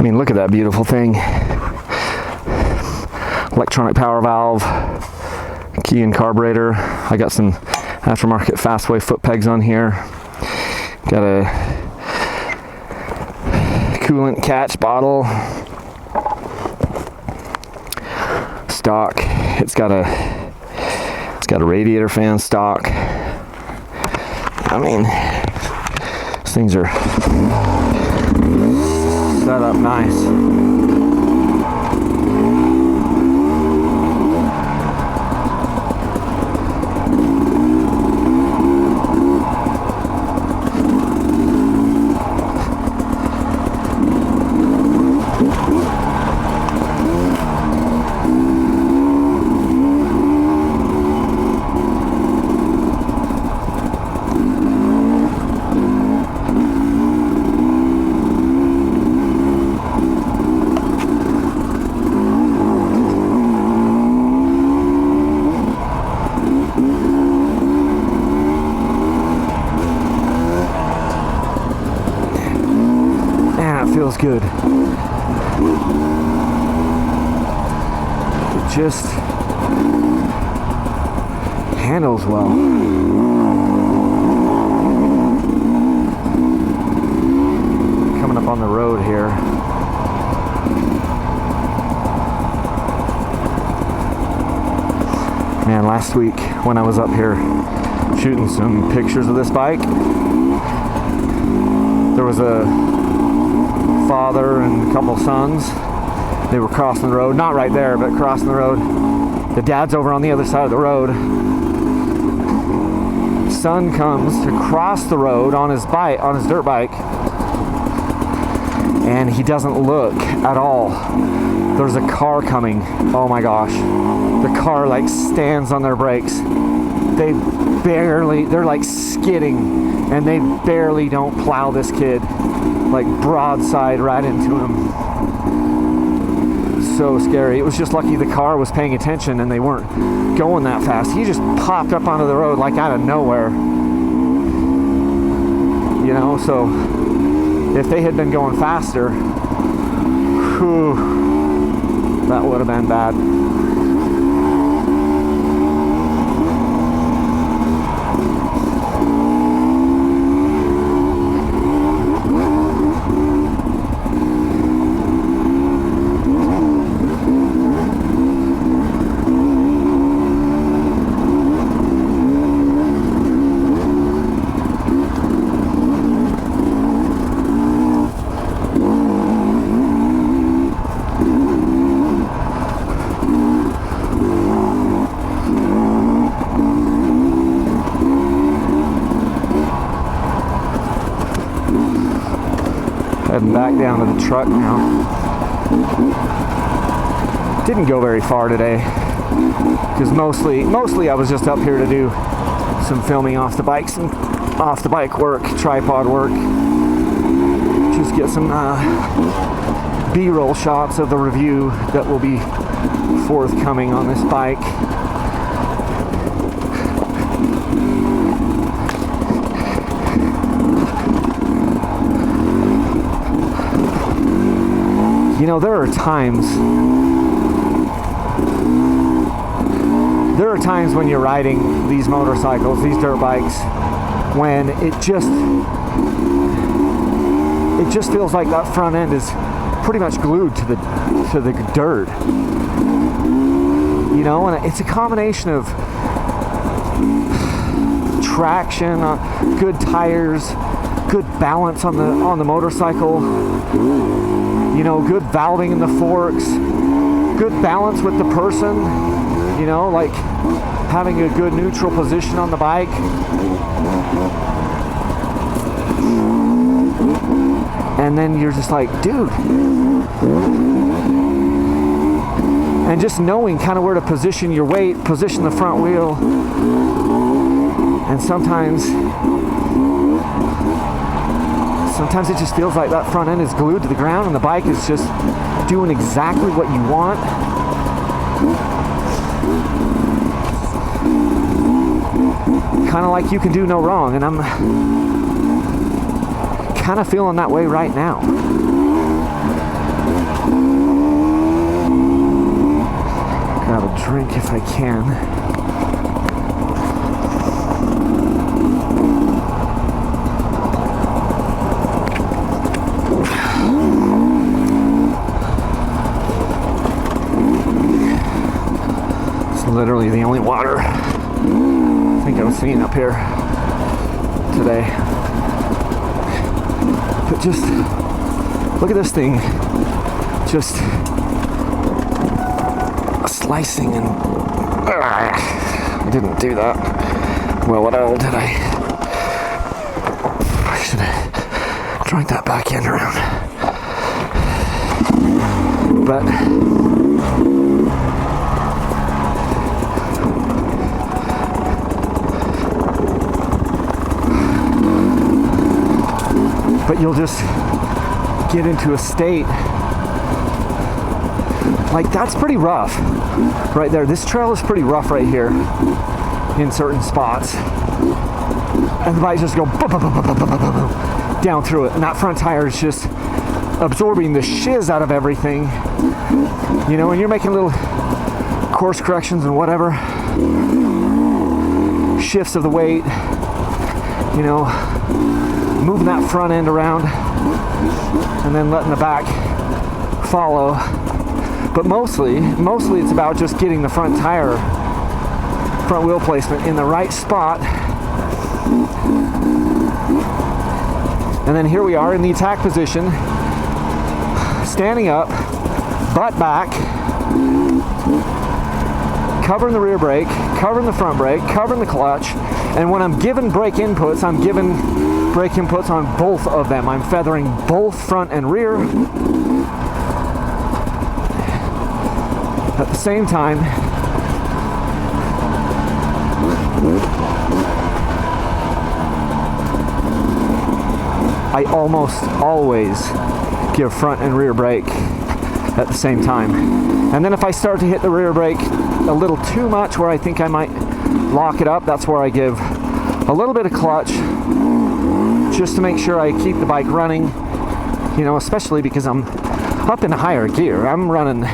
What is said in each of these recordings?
I mean, look at that beautiful thing. Electronic power valve, key and carburetor. I got some aftermarket Fastway foot pegs on here. Got a coolant catch bottle. Stock. It's got a radiator fan stock. I mean, these things are set up nice. Feels good. It just handles well. Coming up on the road here. Man, last week when I was up here shooting some pictures of this bike, there was a father and a couple sons. They were crossing the road, not right there, but crossing the road. The dad's over on the other side of the road. Son comes to cross the road on his bike, on his dirt bike, and he doesn't look at all. There's a car coming. Oh my gosh. The car like stands on their brakes. They're like skidding, and they barely don't plow this kid. Like broadside right into him. So scary. It was just lucky the car was paying attention and they weren't going that fast. He just popped up onto the road like out of nowhere. You know, so if they had been going faster, whew, that would have been bad. Heading back down to the truck now. Didn't go very far today because mostly I was just up here to do some filming off the bike, some off the bike work, tripod work. Just get some B-roll shots of the review that will be forthcoming on this bike. You know, there are times when you're riding these motorcycles, these dirt bikes, when it just feels like that front end is pretty much glued to the dirt. You know, and it's a combination of traction, good tires, good balance on the motorcycle. You know, good valving in the forks, good balance with the person, you know, like having a good neutral position on the bike. And then you're just like, dude. And just knowing kind of where to position your weight, position the front wheel. And sometimes it just feels like that front end is glued to the ground and the bike is just doing exactly what you want. Kind of like you can do no wrong, and I'm kind of feeling that way right now. drink if I can. It's literally the only water I think I've seen up here today. But just look at this thing, just slicing and I didn't do that well at all, did I? I should have drank that back end around. But you'll just get into a state like that's pretty rough right there. This trail is pretty rough right here in certain spots, and the bike just go down through it, and that front tire is just absorbing the shiz out of everything, you know, and you're making little course corrections and whatever shifts of the weight, you know, moving that front end around and then letting the back follow. But mostly it's about just getting the front tire, front wheel placement in the right spot. And then here we are in the attack position, standing up, butt back, covering the rear brake, covering the front brake, covering the clutch. And when I'm given brake inputs, I'm given brake inputs on both of them. I'm feathering both front and rear. At the same time, I almost always give front and rear brake at the same time. And then if I start to hit the rear brake a little too much where I think I might lock it up, that's where I give a little bit of clutch just to make sure I keep the bike running, you know, especially because I'm up in a higher gear. I'm running,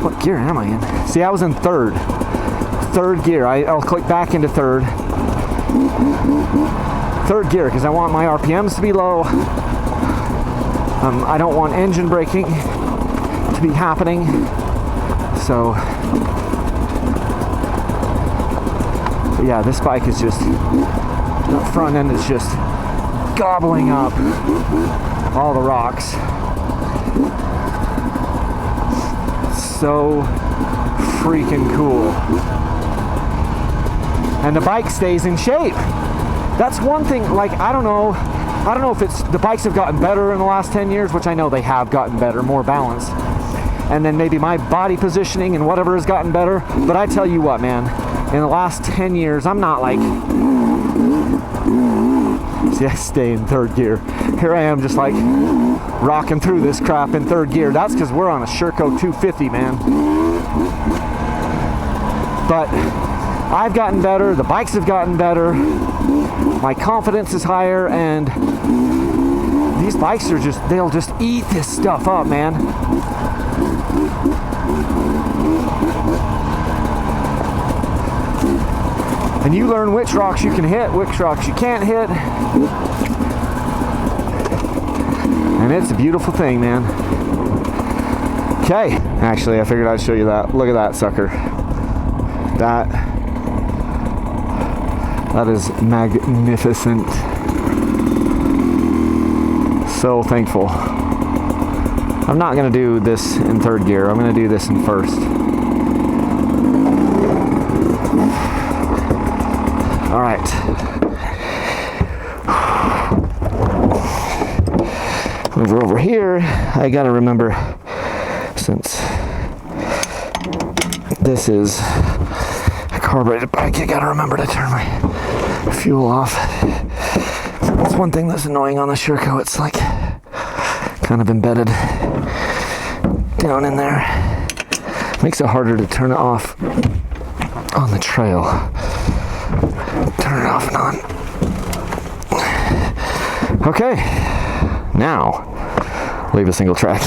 what gear am I in? See, I was in third gear. I'll click back into third gear because I want my RPMs to be low. I don't want engine braking to be happening. So yeah, this bike is just, the front end is just gobbling up all the rocks. So freaking cool. And the bike stays in shape. That's one thing, like, I don't know if it's, the bikes have gotten better in the last 10 years, which I know they have gotten better, more balanced. And then maybe my body positioning and whatever has gotten better. But I tell you what, man, in the last 10 years, I'm not like, see, I stay in third gear. Here I am just like rocking through this crap in third gear. That's because we're on a Sherco 250, man. But I've gotten better, the bikes have gotten better, my confidence is higher, and these bikes are just, they'll just eat this stuff up, man. And you learn which rocks you can hit, which rocks you can't hit. And it's a beautiful thing, man. Okay, actually, I figured I'd show you that. Look at that sucker. That is magnificent. So thankful. I'm not gonna do this in third gear. I'm gonna do this in first. All right. Over here, I gotta remember, since this is a carbureted bike, I gotta remember to turn my fuel off. That's one thing that's annoying on the Sherco. It's like kind of embedded down in there. Makes it harder to turn it off on the trail. Turn it off and on. Okay, now leave a single track.